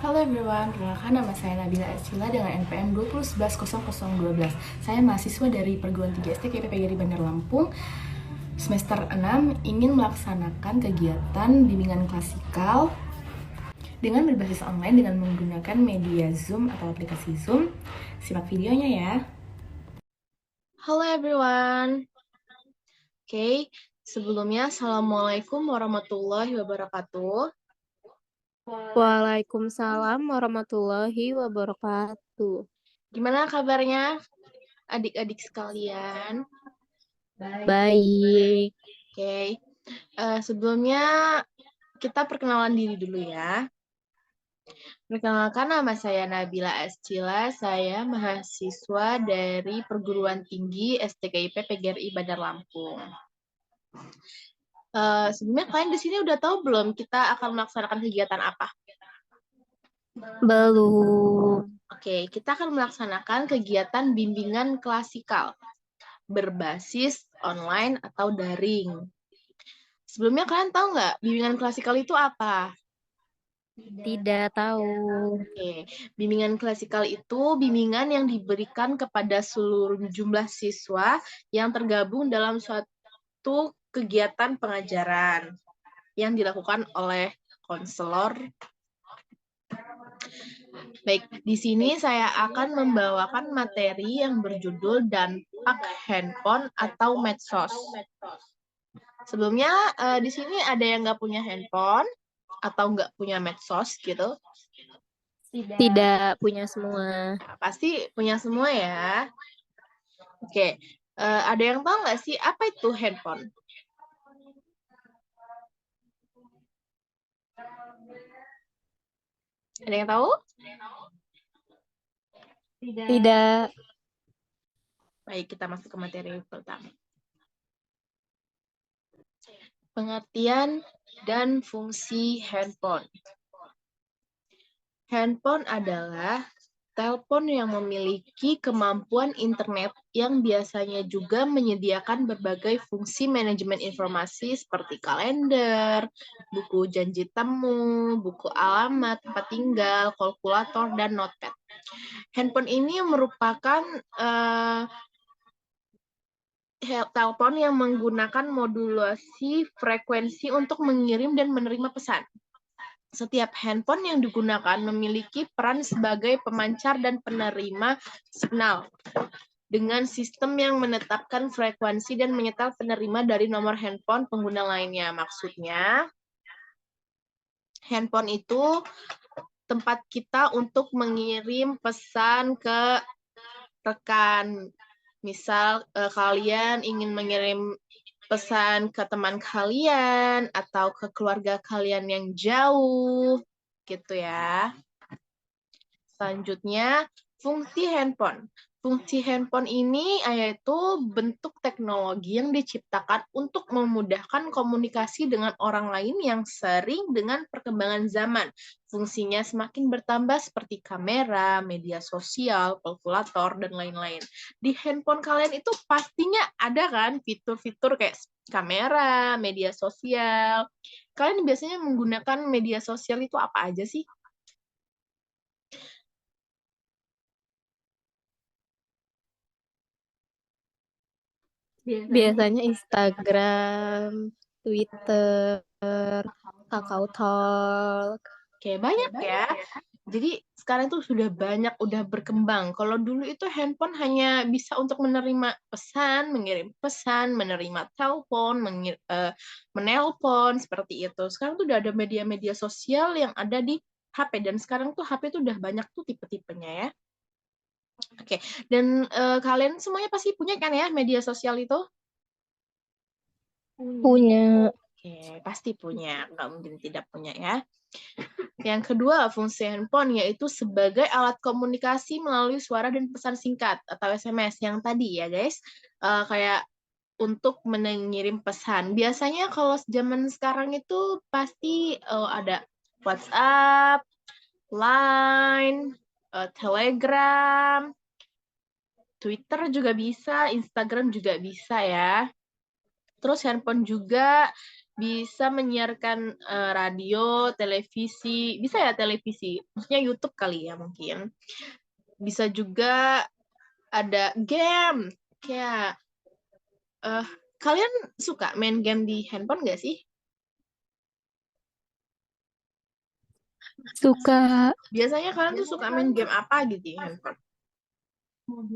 Halo everyone, perkenalkan nama saya Nabila Escila dengan NPM 20110012. Saya mahasiswa dari perguruan tinggi STKIP PGRI Bandar Lampung. Semester 6 ingin melaksanakan kegiatan bimbingan klasikal dengan berbasis online dengan menggunakan media Zoom atau aplikasi Zoom. Simak videonya ya. Halo everyone. Oke, sebelumnya Assalamualaikum warahmatullahi wabarakatuh. Waalaikumsalam warahmatullahi wabarakatuh. Gimana kabarnya adik-adik sekalian? Baik. Oke, sebelumnya kita perkenalan diri dulu ya. Perkenalkan, nama saya Nabila Ascila, saya mahasiswa dari perguruan tinggi STKIP PGRI Bandar Lampung. Sebelumnya kalian di sini udah tahu belum kita akan melaksanakan kegiatan apa? Belum. Oke, kita akan melaksanakan kegiatan bimbingan klasikal berbasis online atau daring. Sebelumnya kalian tahu nggak bimbingan klasikal itu apa? Tidak tahu. Oke, bimbingan klasikal itu bimbingan yang diberikan kepada seluruh jumlah siswa yang tergabung dalam suatu kegiatan pengajaran yang dilakukan oleh konselor. Baik, di sini saya akan membawakan materi yang berjudul dampak handphone atau medsos. Sebelumnya, di sini ada yang nggak punya handphone atau nggak punya medsos gitu? Tidak punya semua. Pasti punya semua ya. Oke, ada yang tahu nggak sih apa itu handphone? Ada yang tahu? Tidak. Baik, kita masuk ke materi pertama. Pengertian dan fungsi handphone. Handphone adalah telepon yang memiliki kemampuan internet yang biasanya juga menyediakan berbagai fungsi manajemen informasi seperti kalender, buku janji temu, buku alamat, tempat tinggal, kalkulator, dan notepad. Handphone ini merupakan telepon yang menggunakan modulasi frekuensi untuk mengirim dan menerima pesan. Setiap handphone yang digunakan memiliki peran sebagai pemancar dan penerima signal dengan sistem yang menetapkan frekuensi dan menyetel penerima dari nomor handphone pengguna lainnya. Maksudnya, handphone itu tempat kita untuk mengirim pesan ke rekan. Misal kalian ingin mengirim pesan ke teman kalian atau ke keluarga kalian yang jauh, gitu ya. Selanjutnya, fungsi handphone. Fungsi handphone ini yaitu bentuk teknologi yang diciptakan untuk memudahkan komunikasi dengan orang lain yang sering dengan perkembangan zaman. Fungsinya semakin bertambah seperti kamera, media sosial, kalkulator, dan lain-lain. Di handphone kalian itu pastinya ada kan fitur-fitur kayak kamera, media sosial. Kalian biasanya menggunakan media sosial itu apa aja sih? Biasanya Instagram, Twitter, Kakao Talk. Oke, banyak ya. Jadi sekarang tuh sudah banyak, udah berkembang. Kalau dulu itu handphone hanya bisa untuk menerima pesan, mengirim pesan, menerima telepon, menelpon, seperti itu. Sekarang tuh udah ada media-media sosial yang ada di HP. Dan sekarang tuh HP tuh udah banyak tuh tipe-tipenya ya. Oke, dan kalian semuanya pasti punya kan ya media sosial itu? Punya. Oke, pasti punya. Nggak mungkin tidak punya ya. Yang kedua, fungsi handphone yaitu sebagai alat komunikasi melalui suara dan pesan singkat atau SMS yang tadi ya guys. Kayak untuk mengirim pesan. Biasanya kalau zaman sekarang itu pasti ada WhatsApp, Line, Telegram, Twitter juga bisa, Instagram juga bisa ya. Terus handphone juga bisa menyiarkan radio, televisi, bisa ya televisi, maksudnya YouTube kali ya mungkin. Bisa juga ada game, kayak kalian suka main game di handphone nggak sih? Suka Biasanya kalian tuh suka main game apa gitu di handphone?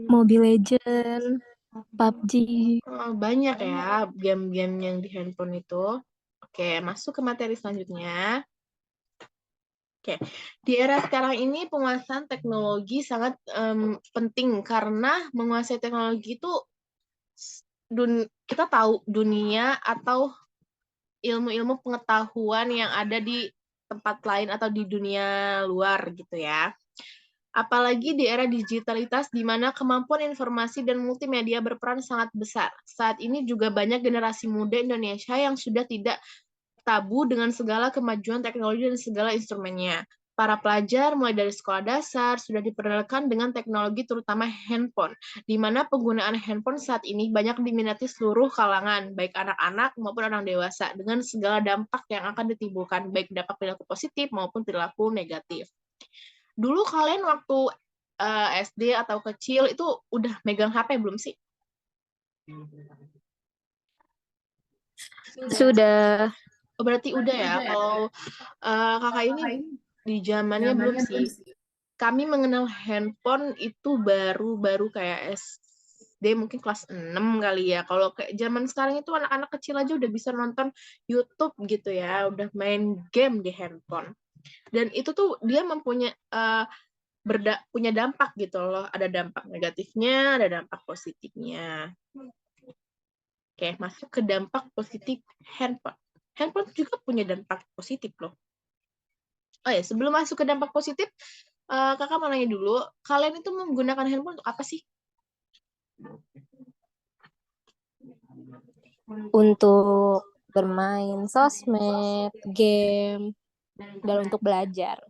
Mobile Legend, PUBG. Banyak ya game-game yang di handphone itu. Oke, masuk ke materi selanjutnya. Oke, di era sekarang ini penguasaan teknologi sangat penting karena menguasai teknologi itu kita tahu dunia atau ilmu-ilmu pengetahuan yang ada di tempat lain atau di dunia luar gitu ya. Apalagi di era digitalitas di mana kemampuan informasi dan multimedia berperan sangat besar. Saat ini juga banyak generasi muda Indonesia yang sudah tidak tabu dengan segala kemajuan teknologi dan segala instrumennya. Para pelajar mulai dari sekolah dasar sudah diperkenalkan dengan teknologi terutama handphone, di mana penggunaan handphone saat ini banyak diminati seluruh kalangan, baik anak-anak maupun orang dewasa, dengan segala dampak yang akan ditimbulkan, baik dampak perilaku positif maupun perilaku negatif. Dulu kalian waktu SD atau kecil itu udah megang HP belum sih? Sudah. Oh, berarti udah ya. Kalau kakak ini di zamannya belum sih. Kami mengenal handphone itu baru kayak SD mungkin kelas 6 kali ya. Kalau kayak zaman sekarang itu anak-anak kecil aja udah bisa nonton YouTube gitu ya, udah main game di handphone. Dan itu tuh dia mempunyai punya dampak gitu loh. Ada dampak negatifnya, ada dampak positifnya. Oke, masuk ke dampak positif handphone. Handphone juga punya dampak positif loh. Oh ya, sebelum masuk ke dampak positif, kakak mau nanya dulu, kalian itu menggunakan handphone untuk apa sih? Untuk bermain sosmed, game, dan untuk belajar.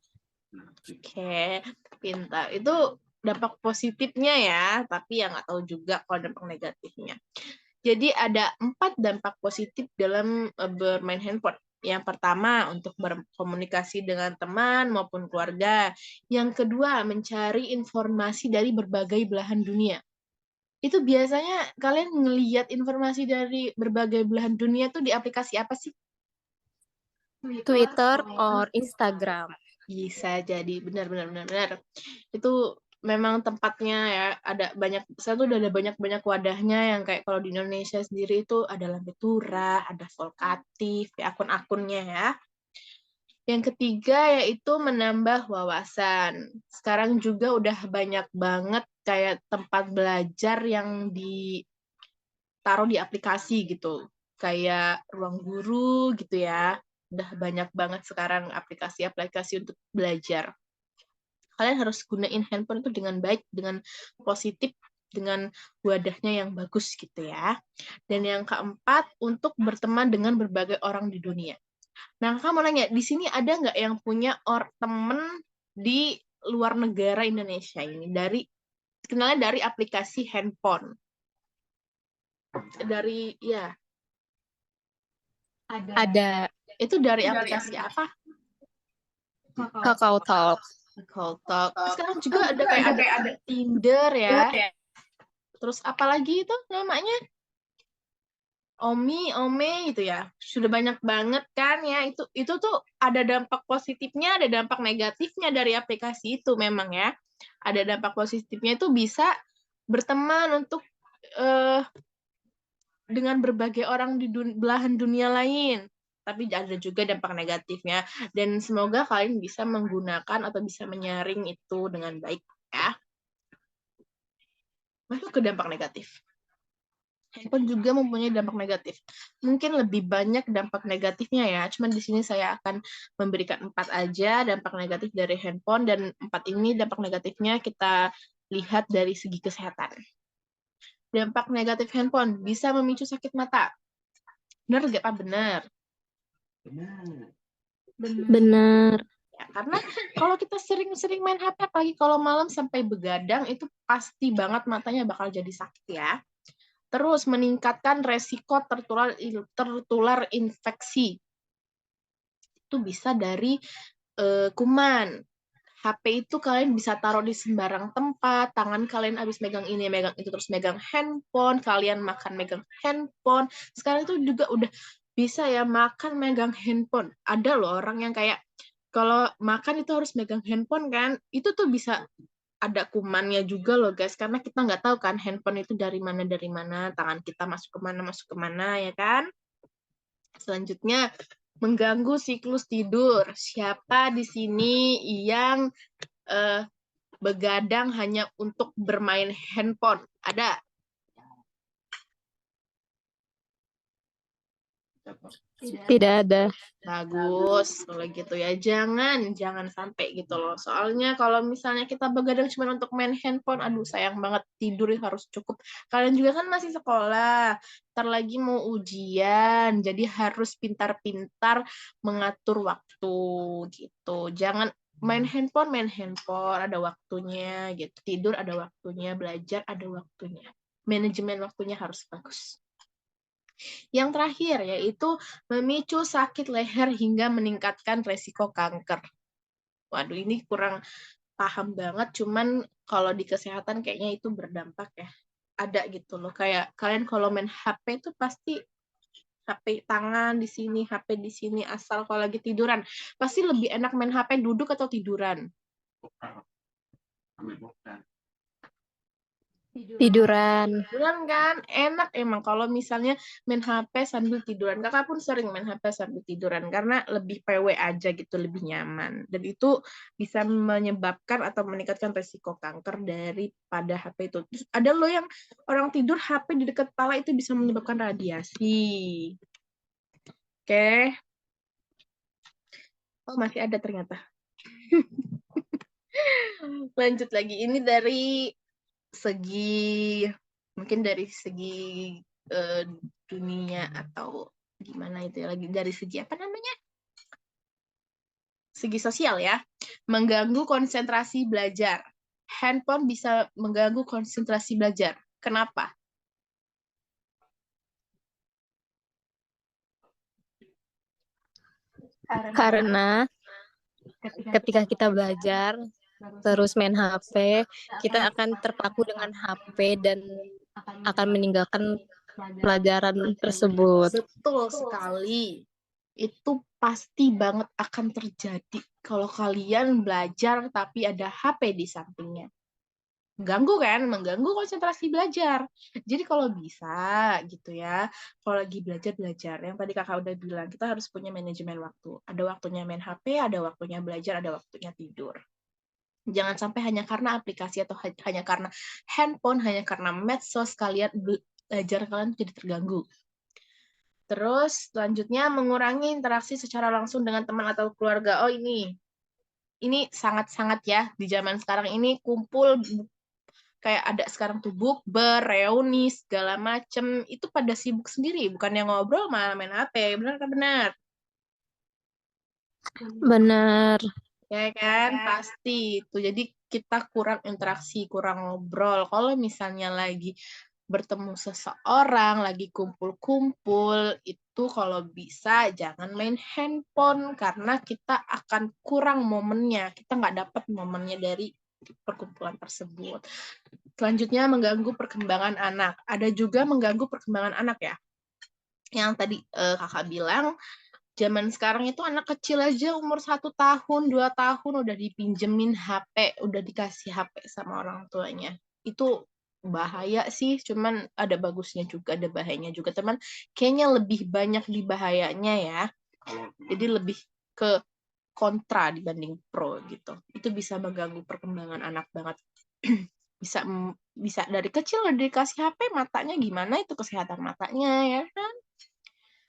Oke, pintar. Itu dampak positifnya ya, tapi ya nggak tahu juga kalau dampak negatifnya. Jadi ada 4 dampak positif dalam bermain handphone. Yang pertama, untuk berkomunikasi dengan teman maupun keluarga. Yang kedua, mencari informasi dari berbagai belahan dunia. Itu biasanya kalian ngelihat informasi dari berbagai belahan dunia tuh di aplikasi apa sih? Twitter or Instagram. Bisa jadi, benar. Itu memang tempatnya ya, ada banyak, saya tuh udah ada banyak wadahnya yang kayak kalau di Indonesia sendiri itu ada Lambe Tura, ada Volkatif, ya akun-akunnya ya. Yang ketiga yaitu menambah wawasan. Sekarang juga udah banyak banget kayak tempat belajar yang ditaruh di aplikasi gitu. Kayak Ruang Guru gitu ya. Udah banyak banget sekarang aplikasi-aplikasi untuk belajar. Kalian harus gunain handphone itu dengan baik, dengan positif, dengan wadahnya yang bagus gitu ya. Dan yang keempat, untuk berteman dengan berbagai orang di dunia. Nah, kakak mau nanya, di sini ada nggak yang punya temen di luar negara Indonesia ini? Kenalnya dari aplikasi handphone. Ya. Ada Itu dari aplikasi apa? Kakao Talk. Call Talk. Sekarang juga ada Tinder ya. Terus apalagi itu namanya? Ome gitu ya. Sudah banyak banget kan ya. Itu tuh ada dampak positifnya, ada dampak negatifnya dari aplikasi itu memang ya. Ada dampak positifnya itu bisa berteman untuk dengan berbagai orang di belahan dunia lain. Tapi ada juga dampak negatifnya. Dan semoga kalian bisa menggunakan atau bisa menyaring itu dengan baik ya. Masuk ke dampak negatif. Handphone juga mempunyai dampak negatif. Mungkin lebih banyak dampak negatifnya ya. Cuman di sini saya akan memberikan 4 aja dampak negatif dari handphone, dan 4 ini dampak negatifnya kita lihat dari segi kesehatan. Dampak negatif handphone bisa memicu sakit mata. Benar nggak Pak? Benar. Benar. Ya, karena kalau kita sering-sering main HP, apalagi kalau malam sampai begadang, itu pasti banget matanya bakal jadi sakit ya. Terus meningkatkan resiko tertular infeksi. Itu bisa dari kuman. HP itu kalian bisa taruh di sembarang tempat, tangan kalian habis megang ini, megang itu, terus megang handphone, kalian makan megang handphone. Sekarang itu juga udah bisa ya makan megang handphone. Ada loh orang yang kayak kalau makan itu harus megang handphone kan, itu tuh bisa ada kumannya juga loh guys, karena kita nggak tahu kan handphone itu dari mana, tangan kita masuk kemana, ya kan? Selanjutnya, mengganggu siklus tidur. Siapa di sini yang begadang hanya untuk bermain handphone? Ada? Tidak ada. Bagus, kalau gitu ya. Jangan sampai gitu loh. Soalnya kalau misalnya kita begadang cuma untuk main handphone, aduh sayang banget, tidur harus cukup. Kalian juga kan masih sekolah, ntar lagi mau ujian, jadi harus pintar-pintar mengatur waktu gitu. Jangan main handphone, ada waktunya gitu. Tidur ada waktunya, belajar ada waktunya. Manajemen waktunya harus bagus. Yang terakhir yaitu memicu sakit leher hingga meningkatkan resiko kanker. Waduh, ini kurang paham banget, cuman kalau di kesehatan kayaknya itu berdampak ya. Ada gitu loh, kayak kalian kalau main HP itu pasti HP tangan di sini, HP di sini, asal kalau lagi tiduran. Pasti lebih enak main HP duduk atau tiduran? Tiduran. Tiduran kan enak emang kalau misalnya main HP sambil tiduran. Kakak pun sering main HP sambil tiduran karena lebih PW aja gitu, lebih nyaman. Dan itu bisa menyebabkan atau meningkatkan resiko kanker daripada HP itu. Terus ada loh yang orang tidur HP di dekat kepala itu bisa menyebabkan radiasi. Oke. Oh, masih ada ternyata. Lanjut lagi. Ini dari segi mungkin dari segi dunia atau gimana itu ya, lagi dari segi apa namanya, segi sosial ya, mengganggu konsentrasi belajar. Handphone bisa mengganggu konsentrasi belajar. Kenapa? Karena ketika kita belajar terus main HP, kita akan terpaku dengan HP dan akan meninggalkan pelajaran tersebut. Betul sekali. Itu pasti banget akan terjadi kalau kalian belajar tapi ada HP di sampingnya. Mengganggu kan? Mengganggu konsentrasi belajar. Jadi kalau bisa gitu ya, kalau lagi belajar, yang tadi kakak udah bilang, kita harus punya manajemen waktu. Ada waktunya main HP, ada waktunya belajar, ada waktunya tidur. Jangan sampai hanya karena aplikasi atau hanya karena handphone, hanya karena medsos, kalian belajar kalian jadi terganggu. Terus selanjutnya mengurangi interaksi secara langsung dengan teman atau keluarga. Oh ini sangat-sangat ya di zaman sekarang ini kumpul kayak ada sekarang tuh bukber, reuni segala macem itu pada sibuk sendiri, bukan yang ngobrol malah main HP. Benar kan? Benar. Benar. Ya kan, pasti itu. Jadi kita kurang interaksi, kurang ngobrol. Kalau misalnya lagi bertemu seseorang, lagi kumpul-kumpul, itu kalau bisa jangan main handphone karena kita akan kurang momennya. Kita nggak dapat momennya dari perkumpulan tersebut. Selanjutnya mengganggu perkembangan anak. Ada juga mengganggu perkembangan anak ya. Yang tadi kakak bilang, zaman sekarang itu anak kecil aja umur 1 tahun, 2 tahun udah dipinjemin HP, udah dikasih HP sama orang tuanya. Itu bahaya sih, cuman ada bagusnya juga, ada bahayanya juga. Teman, kayaknya lebih banyak di bahayanya ya. Jadi lebih ke kontra dibanding pro gitu. Itu bisa mengganggu perkembangan anak banget. bisa dari kecil udah dikasih HP, matanya gimana itu kesehatan matanya ya kan?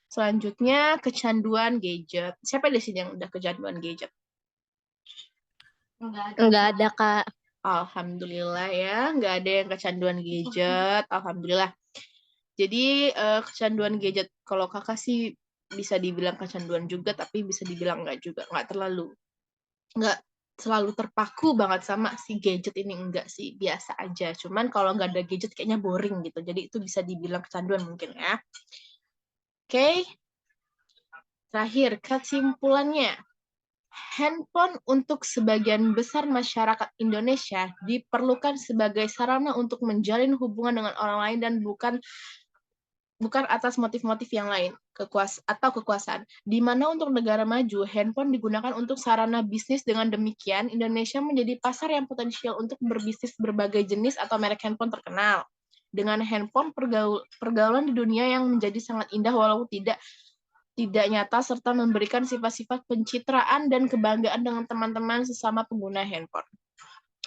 Selanjutnya, kecanduan gadget. Siapa di sini yang udah kecanduan gadget? Enggak ada, Kak. Alhamdulillah ya, nggak ada yang kecanduan gadget. Alhamdulillah. Jadi, kecanduan gadget, kalau kakak sih bisa dibilang kecanduan juga, tapi bisa dibilang nggak juga. Nggak terlalu. selalu terpaku banget sama si gadget ini, enggak sih, biasa aja. Cuman kalau nggak ada gadget kayaknya boring gitu. Jadi itu bisa dibilang kecanduan mungkin ya. Oke, terakhir kesimpulannya. Handphone untuk sebagian besar masyarakat Indonesia diperlukan sebagai sarana untuk menjalin hubungan dengan orang lain dan bukan atas motif-motif yang lain, kekuasaan. Di mana untuk negara maju, handphone digunakan untuk sarana bisnis. Dengan demikian, Indonesia menjadi pasar yang potensial untuk berbisnis berbagai jenis atau merek handphone terkenal. Dengan handphone, pergaulan di dunia yang menjadi sangat indah walaupun tidak nyata, serta memberikan sifat-sifat pencitraan dan kebanggaan dengan teman-teman sesama pengguna handphone.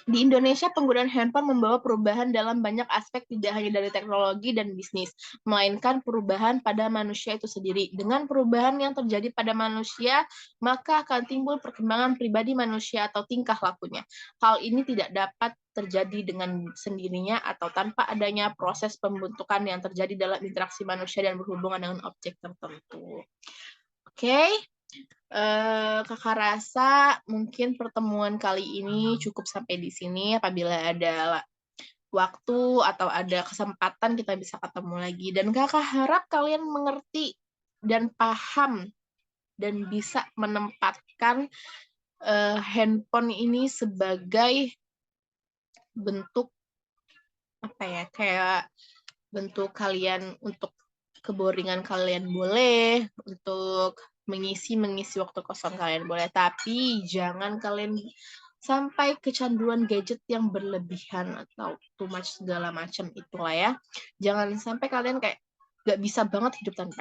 Di Indonesia, penggunaan handphone membawa perubahan dalam banyak aspek, tidak hanya dari teknologi dan bisnis, melainkan perubahan pada manusia itu sendiri. Dengan perubahan yang terjadi pada manusia, maka akan timbul perkembangan pribadi manusia atau tingkah lakunya. Hal ini tidak dapat terjadi dengan sendirinya atau tanpa adanya proses pembentukan yang terjadi dalam interaksi manusia dan berhubungan dengan objek tertentu. Oke. Kakak rasa mungkin pertemuan kali ini cukup sampai di sini. Apabila ada waktu atau ada kesempatan kita bisa ketemu lagi. Dan kakak harap kalian mengerti dan paham dan bisa menempatkan handphone ini sebagai bentuk apa ya, kayak bentuk kalian untuk keboringan kalian boleh, untuk mengisi waktu kosong kalian boleh, tapi jangan kalian sampai kecanduan gadget yang berlebihan atau too much segala macam itulah ya. Jangan sampai kalian kayak gak bisa banget hidup tanpa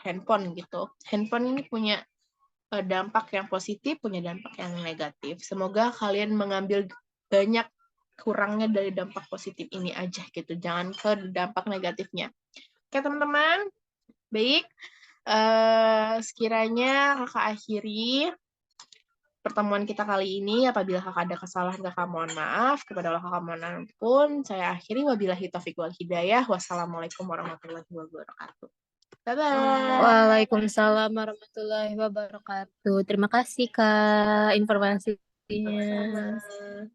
handphone gitu. Handphone ini punya dampak yang positif, punya dampak yang negatif. Semoga kalian mengambil banyak kurangnya dari dampak positif ini aja gitu. Jangan ke dampak negatifnya. Oke teman-teman, baik. Sekiranya kakak akhiri pertemuan kita kali ini. Apabila kakak ada kesalahan, kakak mohon maaf. Kepada Allah kakak mohon ampun. Saya akhiri. Wabillahi taufiq wal hidayah. Wassalamualaikum warahmatullahi wabarakatuh. Bye-bye. Waalaikumsalam warahmatullahi wabarakatuh. Terima kasih Kak informasinya. Sama-sama.